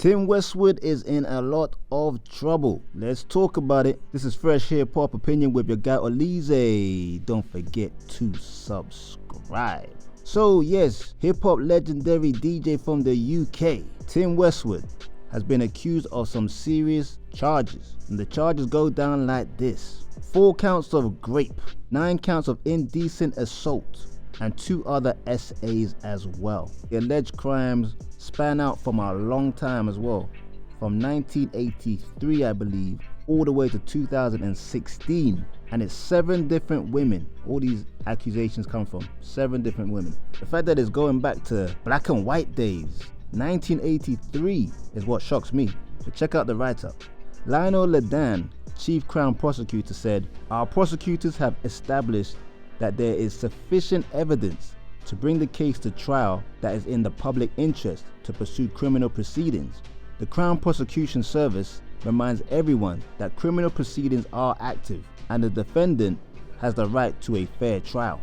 Tim Westwood is in a lot of trouble. Let's talk about it. This is Fresh Hiphop Opinion with your guy Oleezeh. Don't forget to subscribe. So yes, hip-hop legendary DJ from the UK, Tim Westwood, has been accused of some serious charges. And the charges go down like this: 4 counts of grape, 9 counts of indecent assault, and 2 other SAs as well. The alleged crimes span out from a long time as well, from 1983 I believe, all the way to 2016, and it's 7 different women. All these accusations come from 7 different women. The fact that it's going back to black and white days, 1983, is what shocks me. But check out the write-up. Lionel Ledan, chief crown prosecutor, said, "Our prosecutors have established that there is sufficient evidence to bring the case to trial that is in the public interest to pursue criminal proceedings. The Crown Prosecution Service reminds everyone that criminal proceedings are active and the defendant has the right to a fair trial."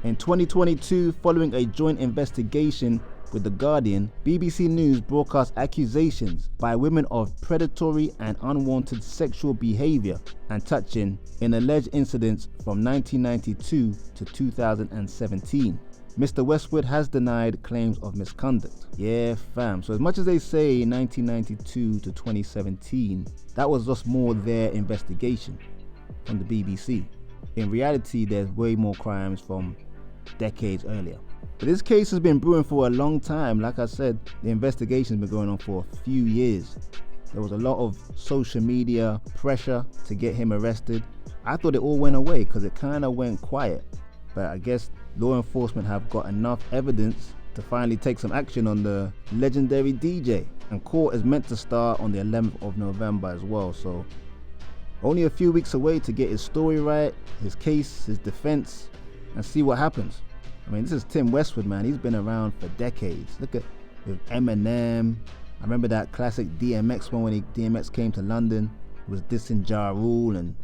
In 2022, following a joint investigation with The Guardian, BBC News broadcast accusations by women of predatory and unwanted sexual behavior and touching in alleged incidents from 1992 to 2017. Mr. Westwood has denied claims of misconduct. Yeah fam, so as much as they say 1992 to 2017, that was just more their investigation from the BBC. In reality, there's way more crimes from decades earlier. But this case has been brewing for a long time. Like I said, the investigation's been going on for a few years. There was a lot of social media pressure to get him arrested. I thought it all went away because it kind of went quiet. But I guess law enforcement have got enough evidence to finally take some action on the legendary DJ. And court is meant to start on the 11th of November as well. So only a few weeks away to get his story right, his case, his defense, and see what happens. I mean, this is Tim Westwood, man. He's been around for decades. Look at with Eminem. I remember that classic DMX one when DMX came to London. It was dissing Ja Rule, and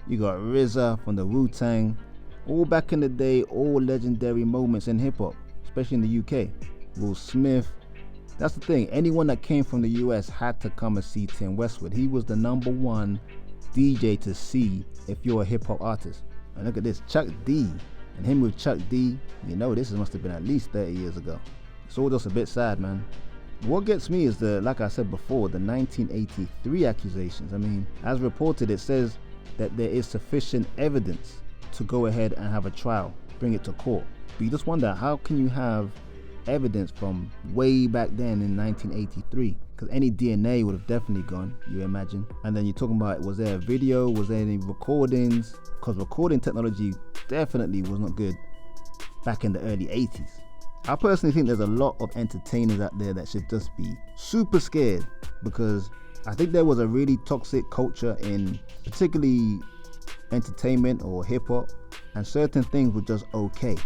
you got RZA from the Wu-Tang. All back in the day, all legendary moments in hip-hop, especially in the UK. Will Smith. That's the thing. Anyone that came from the US had to come and see Tim Westwood. He was the #1 DJ to see if you're a hip-hop artist. And look at this, Chuck D. And him with Chuck D, you know this must have been at least 30 years ago. It's all just a bit sad, man. What gets me is like I said before, the 1983 accusations. I mean, as reported, it says that there is sufficient evidence to go ahead and have a trial, bring it to court. But you just wonder, how can you have evidence from way back then in 1983? Because any DNA would have definitely gone, you imagine. And then you're talking about, was there a video? Was there any recordings? Because recording technology definitely was not good back in the early 80s. I personally think there's a lot of entertainers out there that should just be super scared, because I think there was a really toxic culture in particularly entertainment or hip-hop, and certain things were just okay,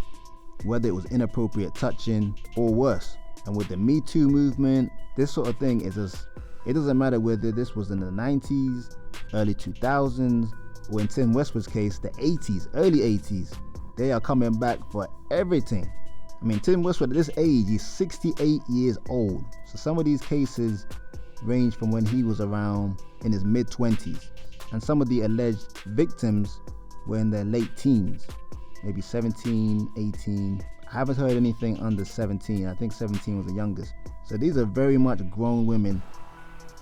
whether it was inappropriate touching or worse. And with the Me Too movement, this sort of thing is just, it doesn't matter whether this was in the 90s, early 2000s, or in Tim Westwood's case, the 80s, early 80s. They are coming back for everything. I mean, Tim Westwood at this age, he's 68 years old. So some of these cases range from when he was around in his mid-20s. And some of the alleged victims were in their late teens, maybe 17, 18. I haven't heard anything under 17. I think 17 was the youngest. So these are very much grown women,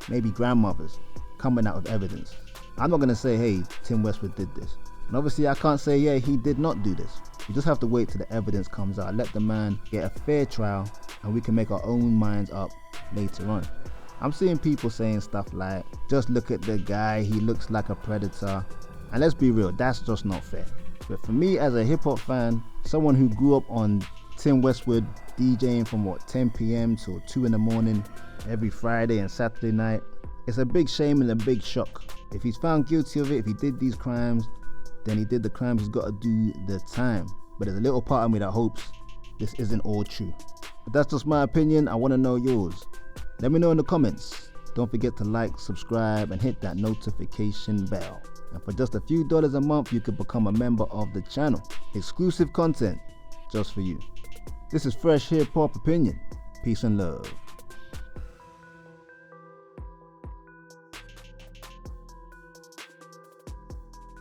maybe grandmothers, coming out with evidence. I'm not gonna say, hey, Tim Westwood did this. And obviously I can't say, yeah, he did not do this. You just have to wait till the evidence comes out. Let the man get a fair trial and we can make our own minds up later on. I'm seeing people saying stuff like, just look at the guy, he looks like a predator. And let's be real, that's just not fair. But for me as a hip hop fan, someone who grew up on Tim Westwood DJing from 10 p.m. till 2 in the morning every Friday and Saturday night, it's a big shame and a big shock. If he's found guilty of it, if he did these crimes, then he did the crimes, he's got to do the time. But there's a little part of me that hopes this isn't all true. But that's just my opinion. I want to know yours. Let me know in the comments. Don't forget to like, subscribe, and hit that notification bell. And for just a few dollars a month, you could become a member of the channel. Exclusive content just for you. This is Fresh Hiphop Opinion. Peace and love.